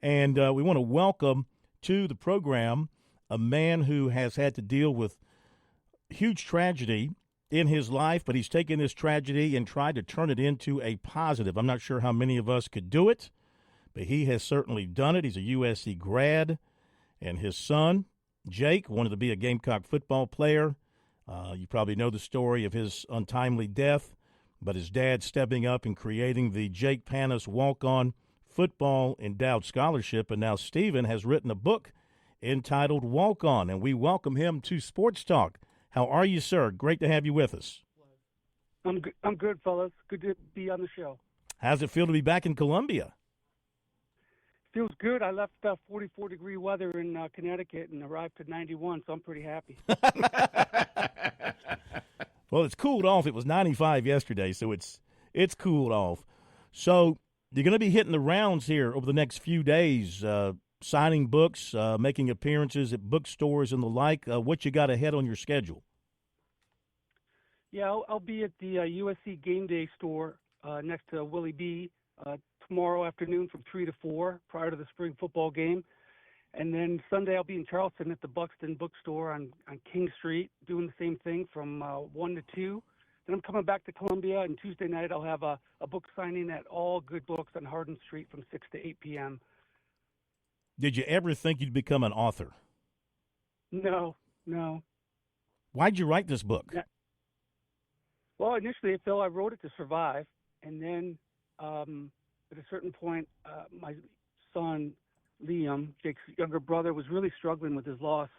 And we want to welcome to the program a man who has had to deal with huge tragedy in his life, but he's taken this tragedy and tried to turn it into a positive. I'm not sure how many of us could do it, but he has certainly done it. He's a USC grad, and his son, Jake, wanted to be a Gamecock football player. You probably know the story of his untimely death, but his dad stepping up and creating the Jake Panus walk-on football endowed scholarship, and now Stephen has written a book entitled Walk On, and we welcome him to Sports Talk. How are you, sir? Great to have you with us. I'm good, fellas. Good to be on the show. How's it feel to be back in Columbia? Feels good. I left 44-degree weather in Connecticut and arrived to 91, so I'm pretty happy. Well, it's cooled off. It was 95 yesterday, so it's cooled off. So you're going to be hitting the rounds here over the next few days, signing books, making appearances at bookstores and the like. What you got ahead on your schedule? Yeah, I'll be at the USC Game Day store next to Willie B. Tomorrow afternoon from 3 to 4 prior to the spring football game. And then Sunday I'll be in Charleston at the Buxton bookstore on King Street doing the same thing from 1 to 2. Then I'm coming back to Columbia, and Tuesday night I'll have a book signing at All Good Books on Hardin Street from 6 to 8 p.m. Did you ever think you'd become an author? No. Why'd you write this book? Yeah. Well, initially, Phil, I wrote it to survive, and then at a certain point, my son, Liam, Jake's younger brother, was really struggling with his loss,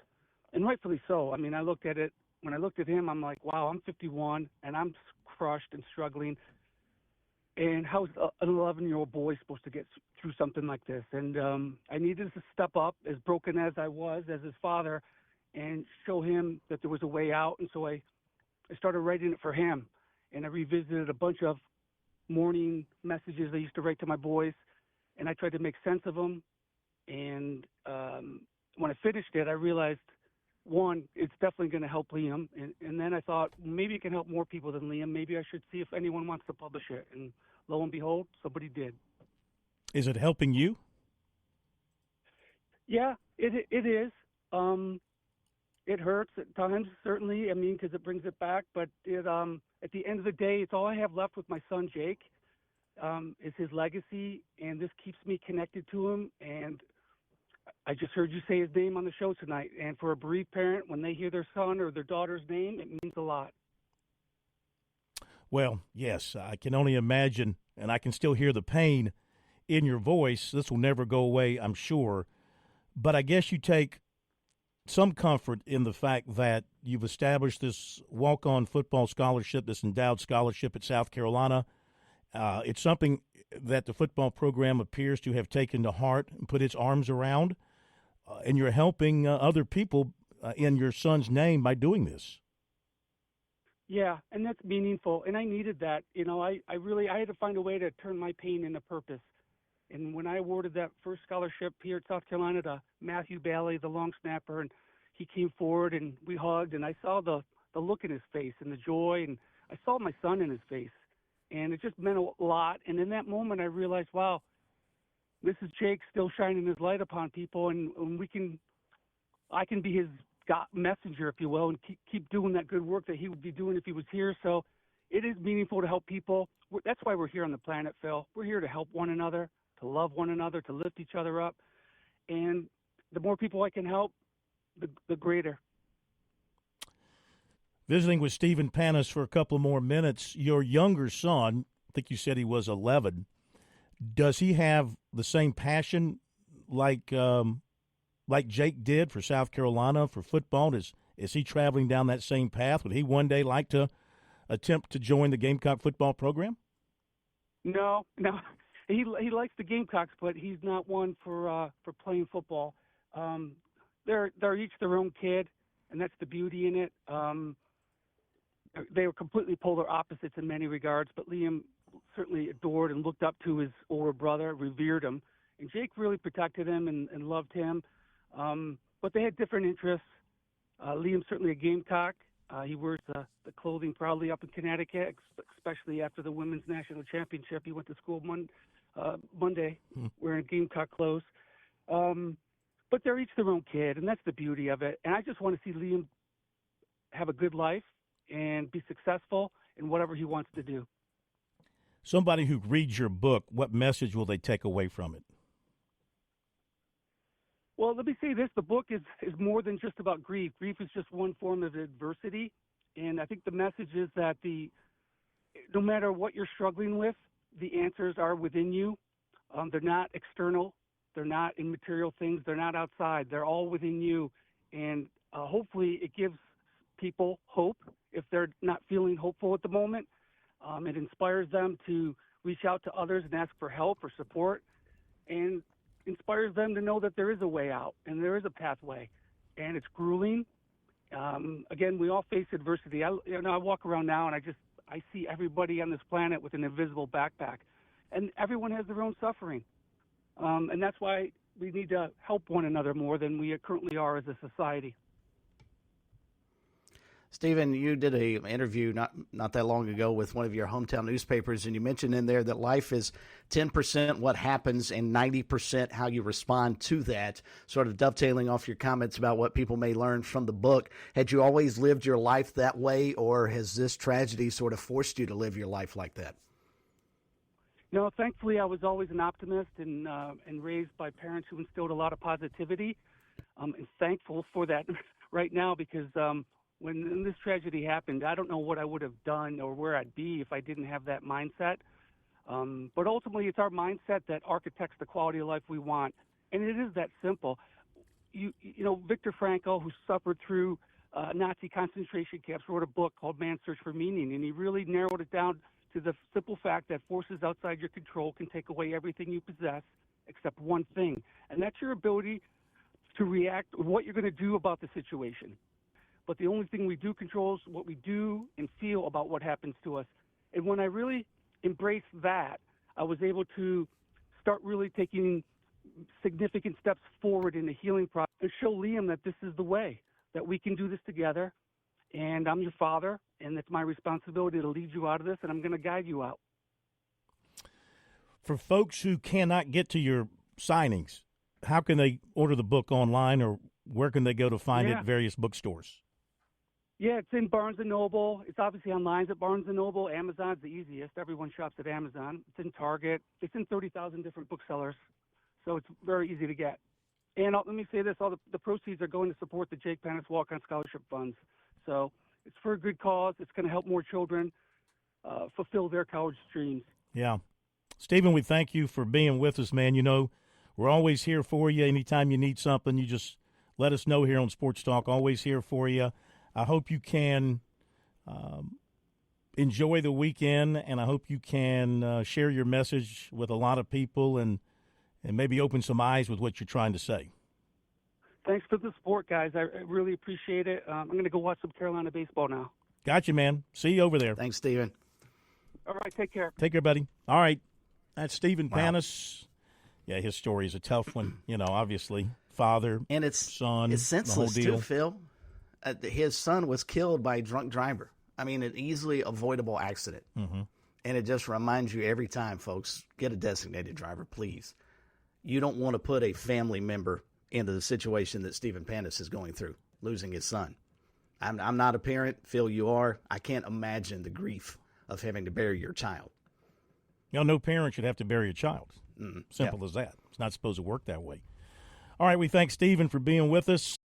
and rightfully so. I mean, when I looked at him, I'm like, wow, I'm 51, and I'm crushed and struggling. And how's an 11-year-old boy supposed to get through something like this? And I needed to step up, as broken as I was, as his father, and show him that there was a way out. And so I started writing it for him. And I revisited a bunch of morning messages I used to write to my boys, and I tried to make sense of them. And when I finished it, I realized, one, it's definitely going to help Liam. And then I thought, maybe it can help more people than Liam. Maybe I should see if anyone wants to publish it. And lo and behold, somebody did. Is it helping you? Yeah, it is. It hurts at times, certainly. I mean, because it brings it back. But at the end of the day, it's all I have left with my son, Jake, is his legacy. And this keeps me connected to him. And I just heard you say his name on the show tonight. And for a bereaved parent, when they hear their son or their daughter's name, it means a lot. Well, yes, I can only imagine, and I can still hear the pain in your voice. This will never go away, I'm sure. But I guess you take some comfort in the fact that you've established this walk-on football scholarship, this endowed scholarship at South Carolina. It's something that the football program appears to have taken to heart and put its arms around, and you're helping other people in your son's name by doing this. Yeah, and that's meaningful, and I needed that. You know, I had to find a way to turn my pain into purpose. And when I awarded that first scholarship here at South Carolina to Matthew Bailey, the long snapper, and he came forward and we hugged, and I saw the look in his face and the joy, and I saw my son in his face, and it just meant a lot. And in that moment, I realized, wow, this is Jake still shining his light upon people, and I can be his God messenger, if you will, and keep doing that good work that he would be doing if he was here. So it is meaningful to help people. That's why we're here on the planet, Phil. We're here to help one another, to love one another, to lift each other up. And the more people I can help, the greater. Visiting with Stephen Panus for a couple more minutes. Your younger son, I think you said he was 11, does he have the same passion like Jake did for South Carolina, for football? Is he traveling down that same path? Would he one day like to attempt to join the Gamecock football program? No. He likes the Gamecocks, but he's not one for playing football. They're each their own kid, and that's the beauty in it. They were completely polar opposites in many regards, but Liam certainly adored and looked up to his older brother, revered him, and Jake really protected him and loved him. But they had different interests. Liam's certainly a Gamecock. He wears the clothing proudly up in Connecticut, especially after the women's national championship. He went to school Monday wearing Gamecock clothes. But they're each their own kid, and that's the beauty of it. And I just want to see Liam have a good life and be successful in whatever he wants to do. Somebody who reads your book, what message will they take away from it? Well, let me say this. The book is more than just about grief. Grief is just one form of adversity. And I think the message is that no matter what you're struggling with, the answers are within you. They're not external. They're not in material things. They're not outside. They're all within you. And hopefully it gives people hope if they're not feeling hopeful at the moment. It inspires them to reach out to others and ask for help or support, and inspires them to know that there is a way out and there is a pathway. And it's grueling. Again, we all face adversity. I walk around now and I see everybody on this planet with an invisible backpack, and everyone has their own suffering. And that's why we need to help one another more than we currently are as a society. Stephen, you did an interview not that long ago with one of your hometown newspapers, and you mentioned in there that life is 10% what happens and 90% how you respond to that, sort of dovetailing off your comments about what people may learn from the book. Had you always lived your life that way, or has this tragedy sort of forced you to live your life like that? No, thankfully, I was always an optimist and raised by parents who instilled a lot of positivity. And thankful for that right now, because when this tragedy happened, I don't know what I would have done or where I'd be if I didn't have that mindset. But ultimately, it's our mindset that architects the quality of life we want. And it is that simple. You know, Viktor Frankl, who suffered through Nazi concentration camps, wrote a book called Man's Search for Meaning, and he really narrowed it down to the simple fact that forces outside your control can take away everything you possess except one thing, and that's your ability to react, what you're going to do about the situation. But the only thing we do control is what we do and feel about what happens to us. And when I really embraced that, I was able to start really taking significant steps forward in the healing process and show Liam that this is the way, that we can do this together. And I'm your father, and it's my responsibility to lead you out of this, and I'm going to guide you out. For folks who cannot get to your signings, how can they order the book online, or where can they go to find it at various bookstores? Yeah, it's in Barnes & Noble. It's obviously online at Barnes & Noble. Amazon's the easiest. Everyone shops at Amazon. It's in Target. It's in 30,000 different booksellers, so it's very easy to get. And let me say this, all the proceeds are going to support the Jake Panus Walk-On Scholarship Funds. So it's for a good cause. It's going to help more children fulfill their college dreams. Yeah. Stephen, we thank you for being with us, man. You know, we're always here for you. Anytime you need something, you just let us know here on Sports Talk. Always here for you. I hope you can enjoy the weekend, and I hope you can share your message with a lot of people and maybe open some eyes with what you're trying to say. Thanks for the support, guys. I really appreciate it. I'm going to go watch some Carolina baseball now. Gotcha, man. See you over there. Thanks, Stephen. All right, take care. Take care, buddy. All right. That's Stephen Panus. Yeah, his story is a tough one. You know, obviously, father, and son, it's senseless, the whole deal. too, Phil. His son was killed by a drunk driver. I mean, an easily avoidable accident. Mm-hmm. And it just reminds you every time, folks, get a designated driver, please. You don't want to put a family member into the situation that Stephen Panus is going through, losing his son. I'm not a parent. Phil, you are. I can't imagine the grief of having to bury your child. You know, no parent should have to bury a child. Simple as that. It's not supposed to work that way. All right, we thank Stephen for being with us.